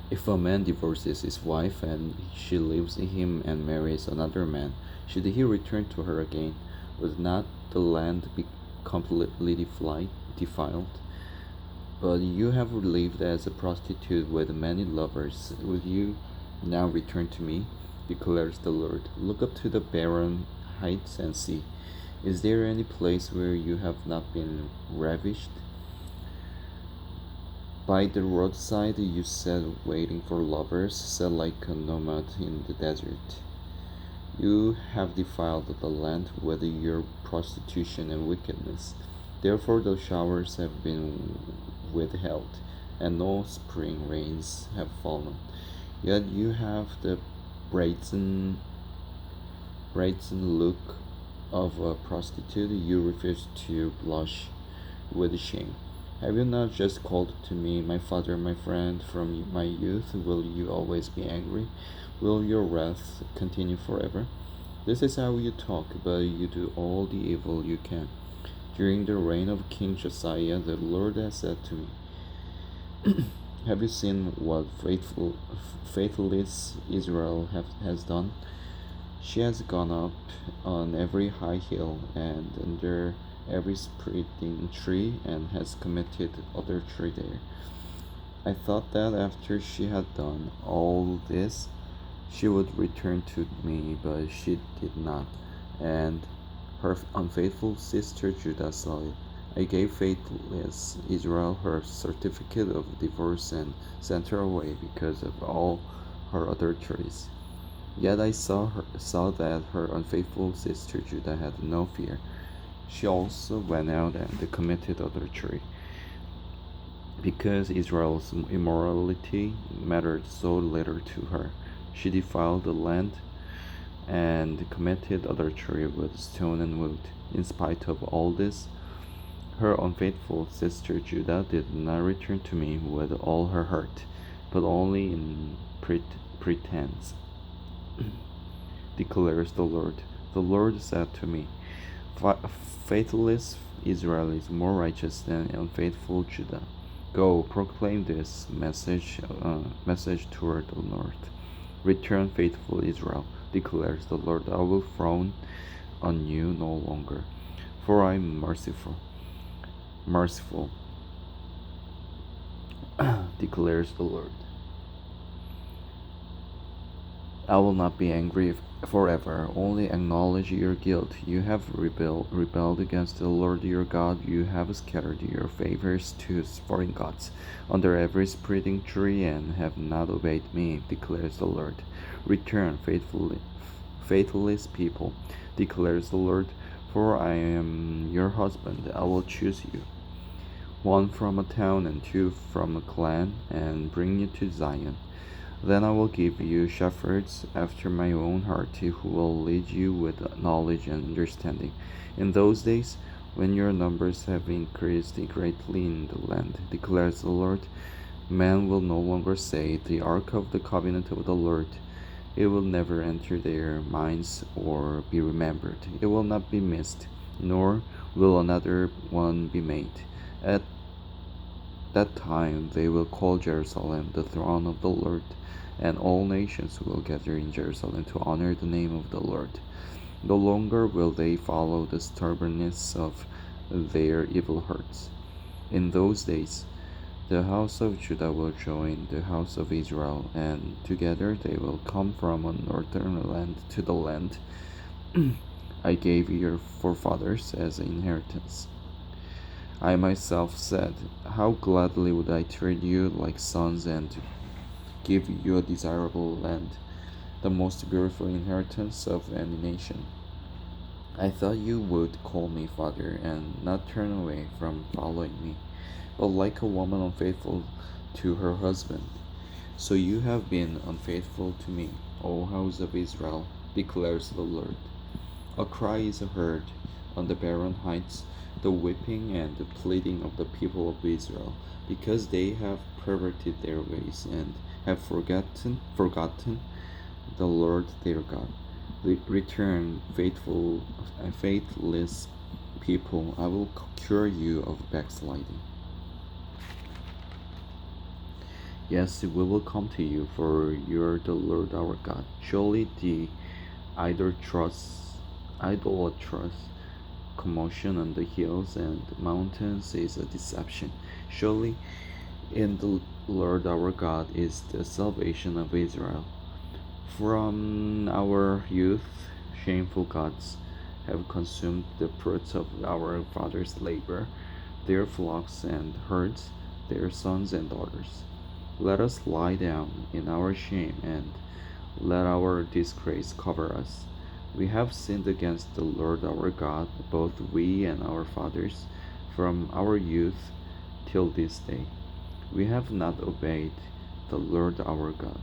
If a man divorces his wife and she leaves him and marries another man, should he return to her again? Would not the land be completely defiled? But you have lived as a prostitute with many lovers. Will you now return to me? Declares the Lord. Look up to the barren heights and see. Is there any place where you have not been ravished? By the roadside you sat waiting for lovers, sat like a nomad in the desert. You have defiled the land with your prostitution and wickedness. Therefore the showers have been withheld, and no spring rains have fallen. Yet you have the brazen, brazen look of a prostitute. You refuse to blush with shame. Have you not just called to me, my father, my friend, from my youth? Will you always be angry? Will your wrath continue forever? This is how you talk, but you do all the evil you can. During the reign of King Josiah, the Lord has said to me, have you seen what faithless Israel has done? She has gone up on every high hill and under every spreading tree and has committed adultery there. I thought that after she had done all this, she would return to me, but she did not, and her unfaithful sister Judah saw it. I gave faithless Israel her certificate of divorce and sent her away because of all her adulteries. Yet I saw that her unfaithful sister Judah had no fear. She also went out and committed adultery. Because Israel's immorality mattered so little to her, she defiled the land and committed adultery with stone and wood. In spite of all this, her unfaithful sister Judah did not return to me with all her heart, but only in pretense, declares the Lord. The Lord said to me, faithless Israel is more righteous than unfaithful Judah. Go, proclaim this message toward the north. Return, faithful Israel, declares the Lord. I will frown on you no longer, for I am merciful. Merciful, declares the Lord. I will not be angry forever. Only acknowledge your guilt. You have rebelled against the Lord your God. You have scattered your favors to foreign gods under every spreading tree and have not obeyed me, declares the Lord. Return, faithless people, declares the Lord, for I am your husband. I will choose you, one from a town and two from a clan, and bring you to Zion. Then I will give you shepherds after my own heart, who will lead you with knowledge and understanding. In those days, when your numbers have increased greatly in the land, declares the Lord, man will no longer say, the ark of the covenant of the Lord. It will never enter their minds or be remembered. It will not be missed, nor will another one be made. At that time they will call Jerusalem the throne of the Lord, and all nations will gather in Jerusalem to honor the name of the Lord. No longer will they follow the stubbornness of their evil hearts. In those days, the house of Judah will join the house of Israel, and together they will come from a northern land to the land I gave your forefathers as an inheritance. I myself said, how gladly would I treat you like sons and give you a desirable land, the most beautiful inheritance of any nation. I thought you would call me father and not turn away from following me, but like a woman unfaithful to her husband, so you have been unfaithful to me, O house of Israel, declares the Lord. A cry is heard on the barren heights, the weeping and the pleading of the people of Israel, because they have perverted their ways and have forgotten the Lord their God. Return, faithless people, I will cure you of backsliding. Yes, we will come to you, for you are the Lord our God. Surely the idolatrous commotion on the hills and mountains is a deception. Surely in the Lord our God is the salvation of Israel. From our youth, shameful gods have consumed the fruits of our fathers' labor, their flocks and herds, their sons and daughters. Let us lie down in our shame, and let our disgrace cover us. We have sinned against the Lord our God, both we and our fathers, from our youth till this day. We have not obeyed the Lord our God.